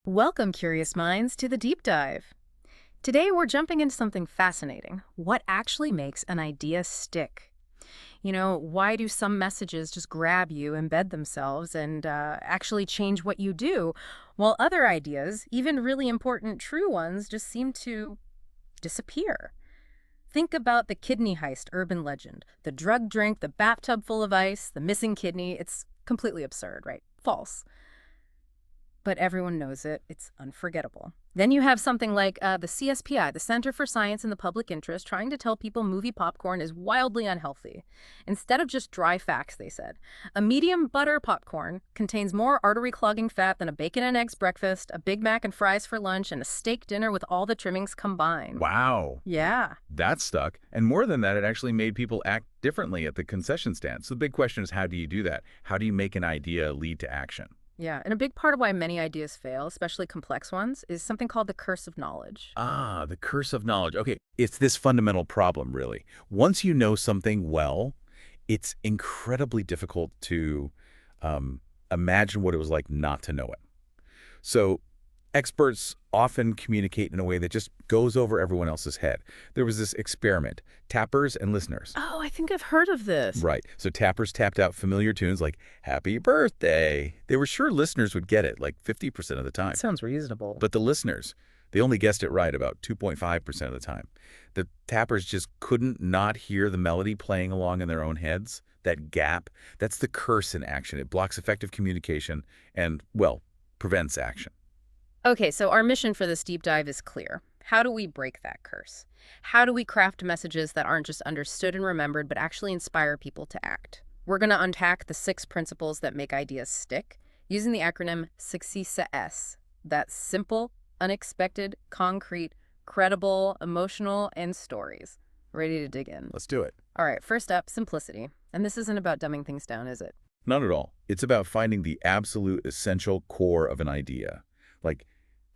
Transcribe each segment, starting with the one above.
Welcome, curious minds, to the deep dive. Today we're jumping into something fascinating. What actually makes an idea stick? Why do some messages just grab you, embed themselves, and actually change what you do, while other ideas, even really important true ones, just seem to disappear? Think about the kidney heist urban legend. The drug drink, the bathtub full of ice, the missing kidney. It's completely absurd, right? False. But everyone knows it. It's unforgettable. Then you have something like the CSPI, the Center for Science in the Public Interest, trying to tell people movie popcorn is wildly unhealthy. Instead of just dry facts, they said, a medium butter popcorn contains more artery-clogging fat than a bacon and eggs breakfast, a Big Mac and fries for lunch, and a steak dinner with all the trimmings combined. Wow. Yeah. That stuck. And more than that, it actually made people act differently at the concession stand. So the big question is, how do you do that? How do you make an idea lead to action? Yeah, and a big part of why many ideas fail, especially complex ones, is something called the curse of knowledge. Ah, the curse of knowledge. Okay, it's this fundamental problem, really. Once you know something well, it's incredibly difficult to imagine what it was like not to know it. So experts often communicate in a way that just goes over everyone else's head. There was this experiment, tappers and listeners. Oh, I think I've heard of this. Right. So tappers tapped out familiar tunes like Happy Birthday. They were sure listeners would get it like 50% of the time. Sounds reasonable. But the listeners, they only guessed it right about 2.5% of the time. The tappers just couldn't not hear the melody playing along in their own heads. That gap, that's the curse in action. It blocks effective communication and, well, prevents action. Okay, so our mission for this deep dive is clear. How do we break that curse? How do we craft messages that aren't just understood and remembered, but actually inspire people to act? We're going to unpack the 6 principles that make ideas stick using the acronym SUCCESS. That's simple, unexpected, concrete, credible, emotional, and stories. Ready to dig in? Let's do it. All right, first up, simplicity. And this isn't about dumbing things down, is it? Not at all. It's about finding the absolute essential core of an idea. Like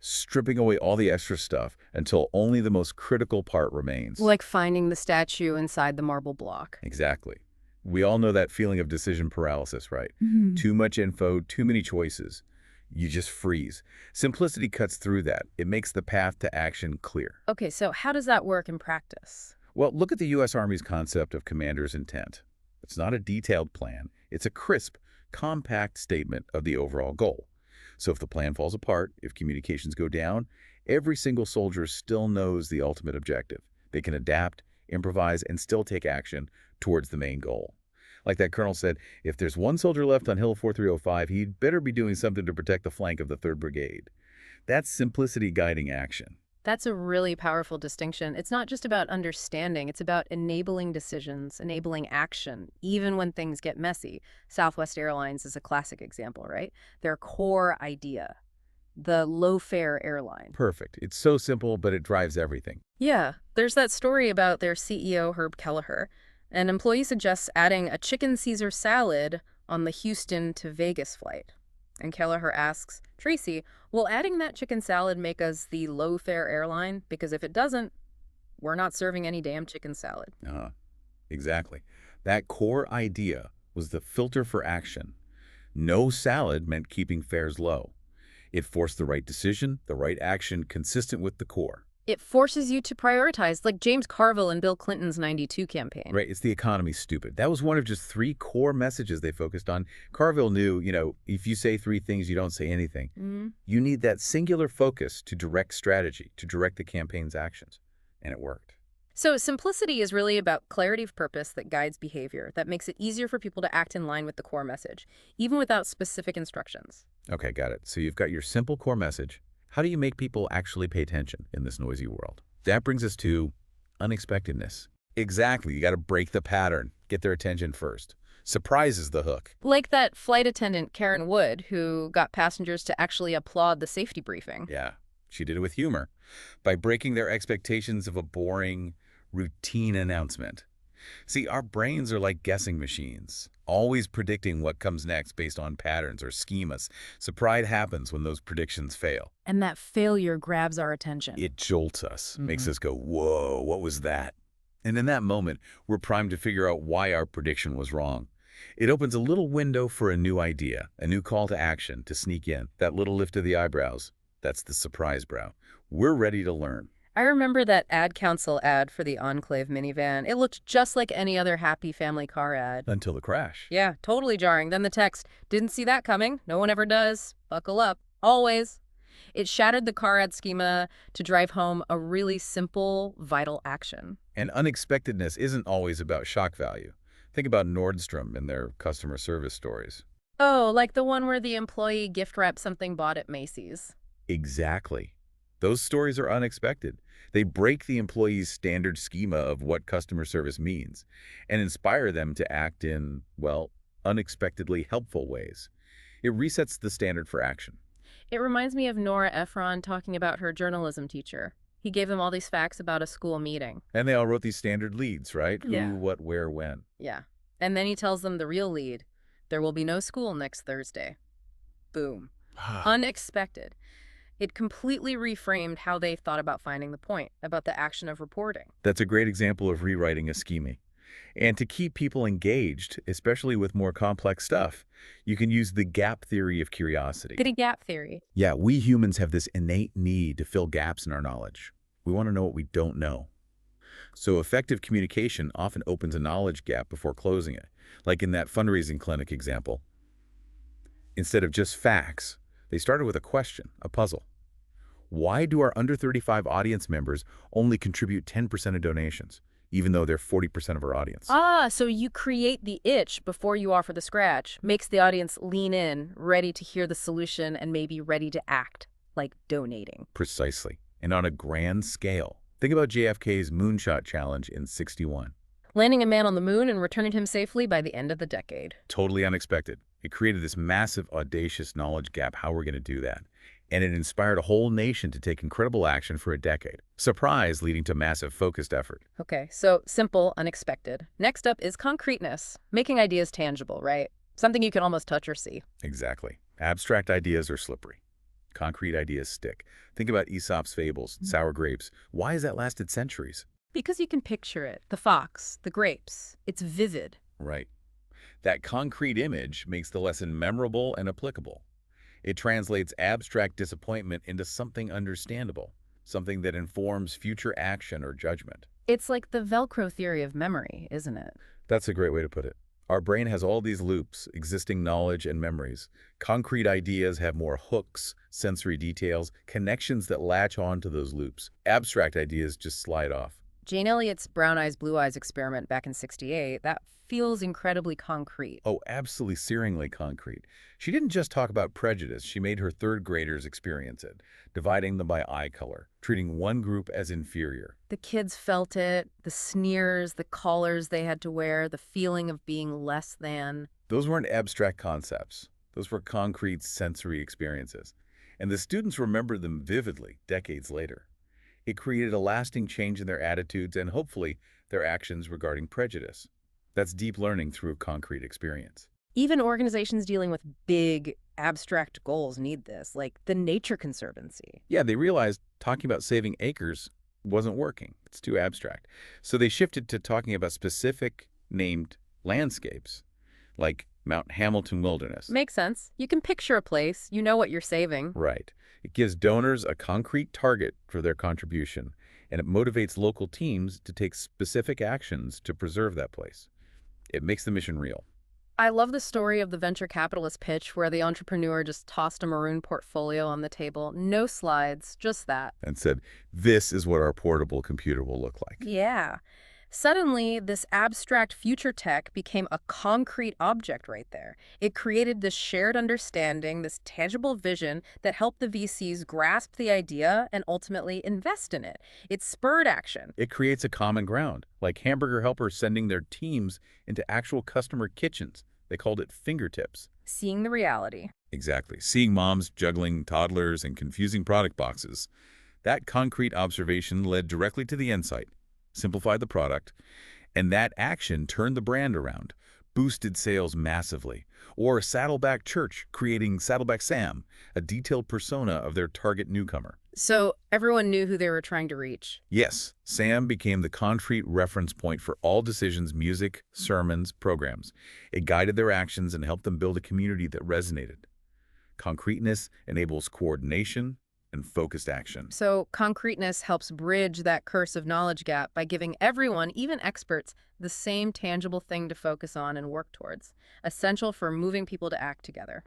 stripping away all the extra stuff until only the most critical part remains. Like finding the statue inside the marble block. Exactly. We all know that feeling of decision paralysis, right? Too much info, too many choices. You just freeze. Simplicity cuts through that. It makes the path to action clear. Okay, so how does that work in practice? Well, look at the U.S. Army's concept of commander's intent. It's not a detailed plan. It's a crisp, compact statement of the overall goal. So if the plan falls apart, if communications go down, every single soldier still knows the ultimate objective. They can adapt, improvise, and still take action towards the main goal. Like that colonel said, if there's one soldier left on Hill 4305, he'd better be doing something to protect the flank of the 3rd Brigade. That's simplicity guiding action. That's a really powerful distinction. It's not just about understanding, it's about enabling decisions, enabling action, even when things get messy. Southwest Airlines is a classic example, right? Their core idea, the low-fare airline. Perfect. It's so simple, but it drives everything. Yeah, there's that story about their CEO, Herb Kelleher. An employee suggests adding a chicken Caesar salad on the Houston to Vegas flight. And Kelleher asks, Tracy, will adding that chicken salad make us the low-fare airline? Because if it doesn't, we're not serving any damn chicken salad. Exactly. That core idea was the filter for action. No salad meant keeping fares low. It forced the right decision, the right action consistent with the core. It forces you to prioritize, like James Carville and Bill Clinton's '92 campaign. Right, it's the economy stupid. That was one of just 3 core messages they focused on. Carville knew, if you say 3 things, you don't say anything. You need that singular focus to direct strategy, to direct the campaign's actions. And it worked. So simplicity is really about clarity of purpose that guides behavior, that makes it easier for people to act in line with the core message, even without specific instructions. Okay, got it. So you've got your simple core message. How do you make people actually pay attention in this noisy world? That brings us to unexpectedness. Exactly. You got to break the pattern, get their attention first. Surprise is the hook. Like that flight attendant, Karen Wood, who got passengers to actually applaud the safety briefing. Yeah, she did it with humor by breaking their expectations of a boring, routine announcement. See, our brains are like guessing machines, always predicting what comes next based on patterns or schemas. So pride happens when those predictions fail. And that failure grabs our attention. It jolts us, makes us go, whoa, what was that? And in that moment, we're primed to figure out why our prediction was wrong. It opens a little window for a new idea, a new call to action to sneak in, that little lift of the eyebrows. That's the surprise brow. We're ready to learn. I remember that ad council ad for the Enclave minivan. It looked just like any other happy family car ad. Until the crash. Yeah, totally jarring. Then the text, didn't see that coming. No one ever does. Buckle up. Always. It shattered the car ad schema to drive home a really simple, vital action. And unexpectedness isn't always about shock value. Think about Nordstrom and their customer service stories. Oh, like the one where the employee gift wrapped something bought at Macy's. Exactly. Those stories are unexpected. They break the employee's standard schema of what customer service means and inspire them to act in, well, unexpectedly helpful ways. It resets the standard for action. It reminds me of Nora Ephron talking about her journalism teacher. He gave them all these facts about a school meeting. And they all wrote these standard leads, right? Yeah. Who, what, where, when. Yeah. And then he tells them the real lead. There will be no school next Thursday. Boom. Unexpected. It completely reframed how they thought about finding the point, about the action of reporting. That's a great example of rewriting a schema. And to keep people engaged, especially with more complex stuff, you can use the gap theory of curiosity. Good gap theory. Yeah, we humans have this innate need to fill gaps in our knowledge. We want to know what we don't know. So effective communication often opens a knowledge gap before closing it, like in that fundraising clinic example. Instead of just facts, they started with a question, a puzzle. Why do our under 35 audience members only contribute 10% of donations, even though they're 40% of our audience? Ah, so you create the itch before you offer the scratch, makes the audience lean in, ready to hear the solution and maybe ready to act, like donating. Precisely. And on a grand scale. Think about JFK's moonshot challenge in '61. Landing a man on the moon and returning him safely by the end of the decade. Totally unexpected. It created this massive, audacious knowledge gap. How we're going to do that. And it inspired a whole nation to take incredible action for a decade. Surprise leading to massive focused effort. Okay, so simple, unexpected. Next up is concreteness, making ideas tangible, right? Something you can almost touch or see. Exactly. Abstract ideas are slippery. Concrete ideas stick. Think about Aesop's fables, sour grapes. Why has that lasted centuries? Because you can picture it. The fox, the grapes. It's vivid. Right. That concrete image makes the lesson memorable and applicable. It translates abstract disappointment into something understandable, something that informs future action or judgment. It's like the Velcro theory of memory, isn't it? That's a great way to put it. Our brain has all these loops, existing knowledge and memories. Concrete ideas have more hooks, sensory details, connections that latch on to those loops. Abstract ideas just slide off. Jane Elliott's brown eyes, blue eyes experiment back in '68, that feels incredibly concrete. Oh, absolutely searingly concrete. She didn't just talk about prejudice, she made her third graders experience it, dividing them by eye color, treating one group as inferior. The kids felt it, the sneers, the collars they had to wear, the feeling of being less than. Those weren't abstract concepts. Those were concrete sensory experiences. And the students remembered them vividly decades later. It created a lasting change in their attitudes and hopefully their actions regarding prejudice. That's deep learning through a concrete experience. Even organizations dealing with big, abstract goals need this, like the Nature Conservancy. Yeah, they realized talking about saving acres wasn't working. It's too abstract. So they shifted to talking about specific named landscapes, like Mount Hamilton Wilderness. Makes sense. You can picture a place, you know what you're saving. Right. It gives donors a concrete target for their contribution, and it motivates local teams to take specific actions to preserve that place. It makes the mission real. I love the story of the venture capitalist pitch where the entrepreneur just tossed a maroon portfolio on the table. No slides, just that. And said, this is what our portable computer will look like. Yeah. Suddenly, this abstract future tech became a concrete object right there. It created this shared understanding, this tangible vision that helped the VCs grasp the idea and ultimately invest in it. It spurred action. It creates a common ground, like hamburger helpers sending their teams into actual customer kitchens. They called it fingertips. Seeing the reality. Exactly. Seeing moms juggling toddlers and confusing product boxes. That concrete observation led directly to the insight. Simplified the product, and that action turned the brand around, boosted sales massively. Or Saddleback Church creating Saddleback Sam, a detailed persona of their target newcomer. So everyone knew who they were trying to reach. Yes, Sam became the concrete reference point for all decisions, music, sermons, programs. It guided their actions and helped them build a community that resonated. Concreteness enables coordination, and focused action. So, concreteness helps bridge that curse of knowledge gap by giving everyone, even experts, the same tangible thing to focus on and work towards, essential for moving people to act together.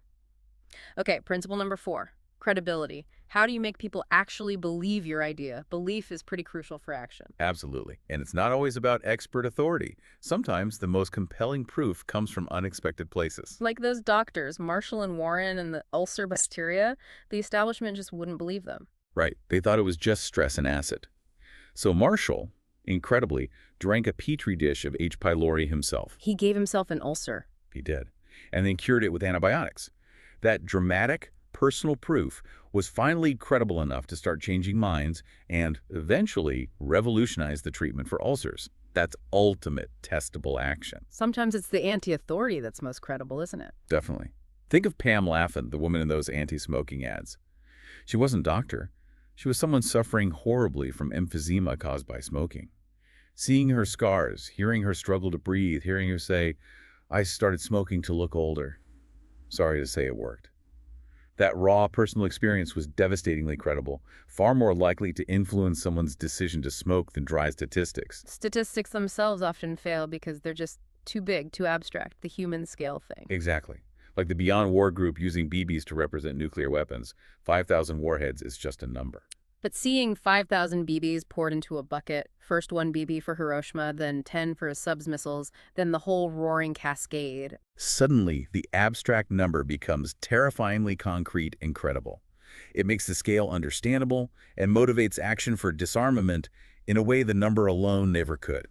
Okay, principle number 4, credibility. How do you make people actually believe your idea? Belief is pretty crucial for action. Absolutely. And it's not always about expert authority. Sometimes the most compelling proof comes from unexpected places. Like those doctors, Marshall and Warren and the ulcer bacteria, the establishment just wouldn't believe them. Right. They thought it was just stress and acid. So Marshall, incredibly, drank a petri dish of H. pylori himself. He gave himself an ulcer. He did. And then cured it with antibiotics. That dramatic, personal proof was finally credible enough to start changing minds and eventually revolutionize the treatment for ulcers. That's ultimate testable action. Sometimes it's the anti-authority that's most credible, isn't it? Definitely. Think of Pam Laffin, the woman in those anti-smoking ads. She wasn't a doctor. She was someone suffering horribly from emphysema caused by smoking. Seeing her scars, hearing her struggle to breathe, hearing her say, "I started smoking to look older." Sorry to say it worked. That raw personal experience was devastatingly credible, far more likely to influence someone's decision to smoke than dry statistics. Statistics themselves often fail because they're just too big, too abstract, the human scale thing. Exactly. Like the Beyond War group using BBs to represent nuclear weapons. 5,000 warheads is just a number. But seeing 5,000 BBs poured into a bucket, first one BB for Hiroshima, then 10 for subs missiles, then the whole roaring cascade. Suddenly, the abstract number becomes terrifyingly concrete and credible. It makes the scale understandable and motivates action for disarmament in a way the number alone never could.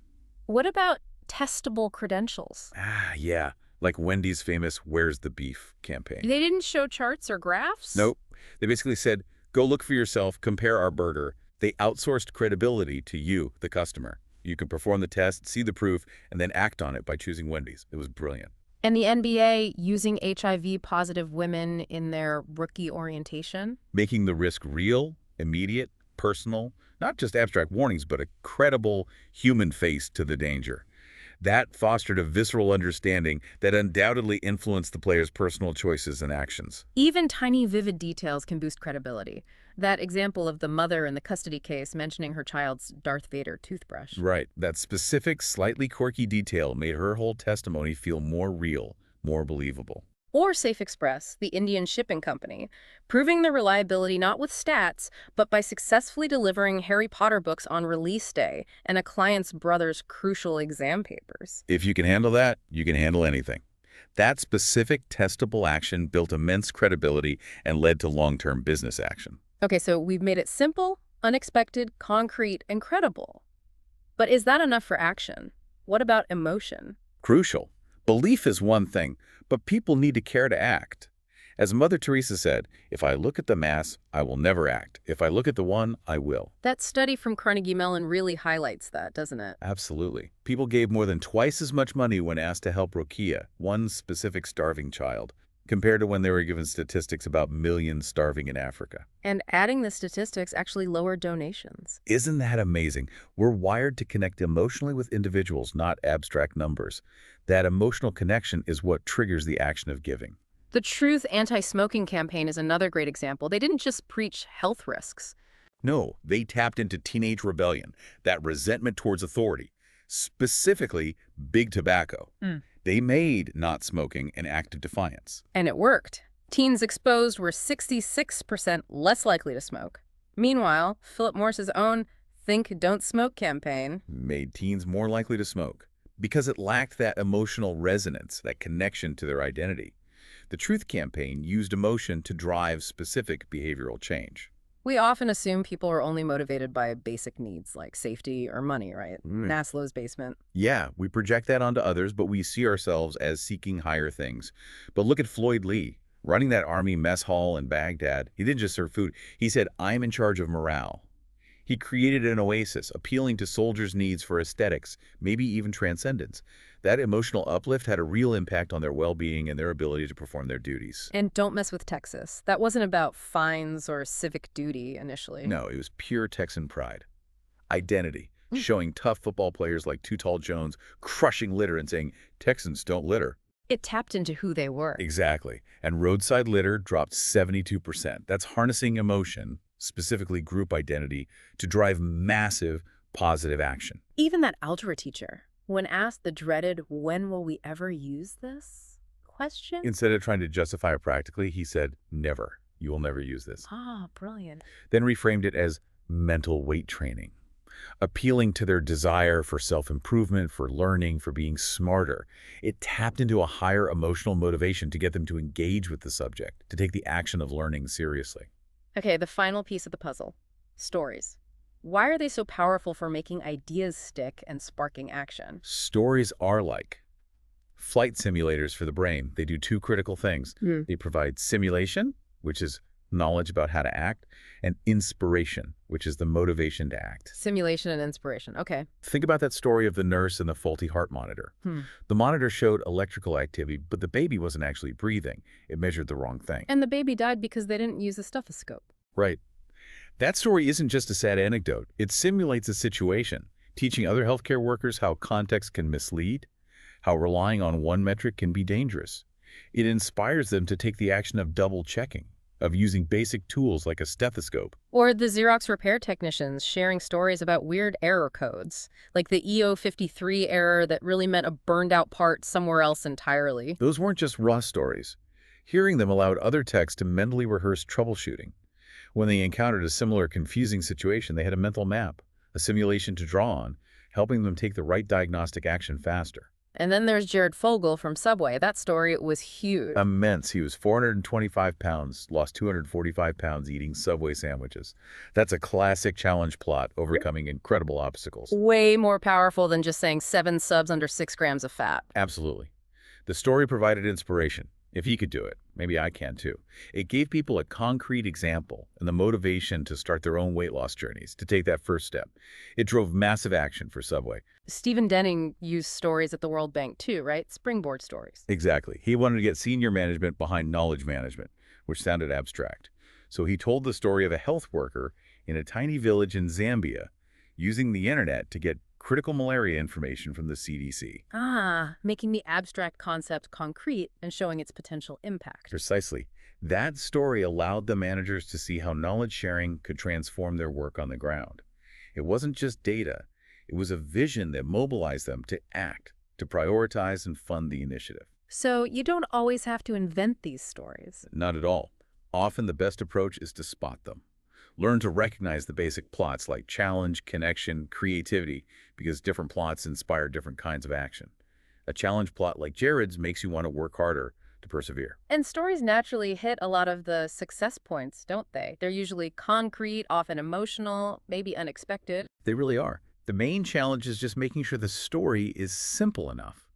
What about testable credentials? Yeah, like Wendy's famous "Where's the Beef" campaign. They didn't show charts or graphs? Nope. They basically said, "Go look for yourself, compare our burger." They outsourced credibility to you, the customer. You can perform the test, see the proof, and then act on it by choosing Wendy's. It was brilliant. And the NBA using HIV-positive women in their rookie orientation? Making the risk real, immediate, personal, not just abstract warnings, but a credible human face to the danger. That fostered a visceral understanding that undoubtedly influenced the player's personal choices and actions. Even tiny, vivid details can boost credibility. That example of the mother in the custody case mentioning her child's Darth Vader toothbrush. Right. That specific, slightly quirky detail made her whole testimony feel more real, more believable. Or Safe Express, the Indian shipping company, proving their reliability not with stats, but by successfully delivering Harry Potter books on release day and a client's brother's crucial exam papers. If you can handle that, you can handle anything. That specific testable action built immense credibility and led to long-term business action. Okay, so we've made it simple, unexpected, concrete, and credible. But is that enough for action? What about emotion? Crucial. Belief is one thing, but people need to care to act. As Mother Teresa said, "If I look at the mass, I will never act. If I look at the one, I will." That study from Carnegie Mellon really highlights that, doesn't it? Absolutely. People gave more than twice as much money when asked to help Rokia, one specific starving child, compared to when they were given statistics about millions starving in Africa. And adding the statistics actually lowered donations. Isn't that amazing? We're wired to connect emotionally with individuals, not abstract numbers. That emotional connection is what triggers the action of giving. The Truth Anti-Smoking campaign is another great example. They didn't just preach health risks. No, they tapped into teenage rebellion, that resentment towards authority, specifically big tobacco. They made not smoking an act of defiance. And it worked. Teens exposed were 66% less likely to smoke. Meanwhile, Philip Morris's own Think Don't Smoke campaign Made teens more likely to smoke because it lacked that emotional resonance, that connection to their identity. The Truth campaign used emotion to drive specific behavioral change. We often assume people are only motivated by basic needs like safety or money, right? Maslow's basement. Yeah, we project that onto others, but we see ourselves as seeking higher things. But look at Floyd Lee, running that army mess hall in Baghdad. He didn't just serve food. He said, "I'm in charge of morale." He created an oasis, appealing to soldiers' needs for aesthetics, maybe even transcendence. That emotional uplift had a real impact on their well-being and their ability to perform their duties. And don't mess with Texas. That wasn't about fines or civic duty initially. No, it was pure Texan pride. Identity, showing tough football players like Too Tall Jones crushing litter and saying, "Texans don't litter." It tapped into who they were. Exactly. And roadside litter dropped 72%. That's harnessing emotion specifically group identity, to drive massive positive action. Even that algebra teacher, when asked the dreaded, "When will we ever use this?" question? Instead of trying to justify it practically, he said, never. You will never use this. Ah, brilliant. Then reframed it as mental weight training, appealing to their desire for self-improvement, for learning, for being smarter. It tapped into a higher emotional motivation to get them to engage with the subject, to take the action of learning seriously. Okay, the final piece of the puzzle. Stories. Why are they so powerful for making ideas stick and sparking action? Stories are like flight simulators for the brain. They do two critical things. They provide simulation, which is knowledge about how to act, and inspiration, which is the motivation to act. Simulation and inspiration. Okay. Think about that story of the nurse and the faulty heart monitor. The monitor showed electrical activity, but the baby wasn't actually breathing. It measured the wrong thing. And the baby died because they didn't use a stethoscope. Right. That story isn't just a sad anecdote. It simulates a situation, teaching other healthcare workers how context can mislead, how relying on one metric can be dangerous. It inspires them to take the action of double-checking, of using basic tools like a stethoscope. Or the Xerox repair technicians sharing stories about weird error codes, like the EO53 error that really meant a burned-out part somewhere else entirely. Those weren't just raw stories. Hearing them allowed other techs to mentally rehearse troubleshooting. When they encountered a similar confusing situation, they had a mental map, a simulation to draw on, helping them take the right diagnostic action faster. And then there's Jared Fogle from Subway. That story was huge. Immense. He was 425 pounds, lost 245 pounds eating Subway sandwiches. That's a classic challenge plot, overcoming incredible obstacles. Way more powerful than just saying 7 subs under 6 grams of fat. Absolutely. The story provided inspiration. If he could do it, maybe I can too. It gave people a concrete example and the motivation to start their own weight loss journeys, to take that first step. It drove massive action for Subway. Stephen Denning used stories at the World Bank too, right? Springboard stories. Exactly. He wanted to get senior management behind knowledge management, which sounded abstract. So he told the story of a health worker in a tiny village in Zambia using the internet to get critical malaria information from the CDC. Ah, making the abstract concept concrete and showing its potential impact. Precisely. That story allowed the managers to see how knowledge sharing could transform their work on the ground. It wasn't just data. It was a vision that mobilized them to act, to prioritize and fund the initiative. So you don't always have to invent these stories. Not at all. Often the best approach is to spot them. Learn to recognize the basic plots like challenge, connection, creativity, because different plots inspire different kinds of action. A challenge plot like Jared's makes you want to work harder to persevere. And stories naturally hit a lot of the success points, don't they? They're usually concrete, often emotional, maybe unexpected. They really are. The main challenge is just making sure the story is simple enough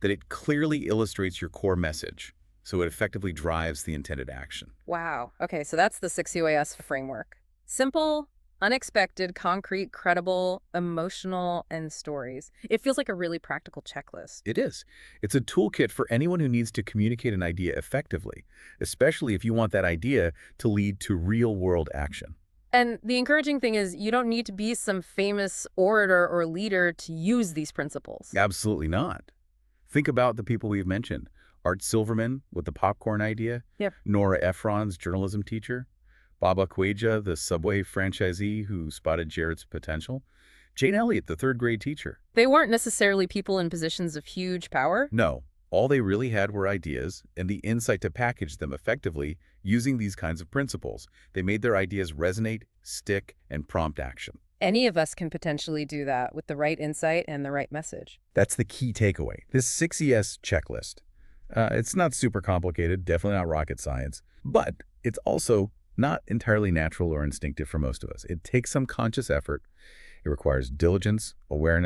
that it clearly illustrates your core message, so it effectively drives the intended action. Wow. Okay, so that's the 6UAS framework. Simple, unexpected, concrete, credible, emotional, and stories. It feels like a really practical checklist. It is. It's a toolkit for anyone who needs to communicate an idea effectively, especially if you want that idea to lead to real-world action. And the encouraging thing is you don't need to be some famous orator or leader to use these principles. Absolutely not. Think about the people we've mentioned. Art Silverman with the popcorn idea. Yep. Nora Ephron's journalism teacher. Baba Kweja, the Subway franchisee who spotted Jared's potential. Jane Elliott, the third-grade teacher. They weren't necessarily people in positions of huge power. No. All they really had were ideas and the insight to package them effectively using these kinds of principles. They made their ideas resonate, stick, and prompt action. Any of us can potentially do that with the right insight and the right message. That's the key takeaway. This 6ES checklist. It's not super complicated, definitely not rocket science, but it's also not entirely natural or instinctive for most of us. It takes some conscious effort. It requires diligence, awareness,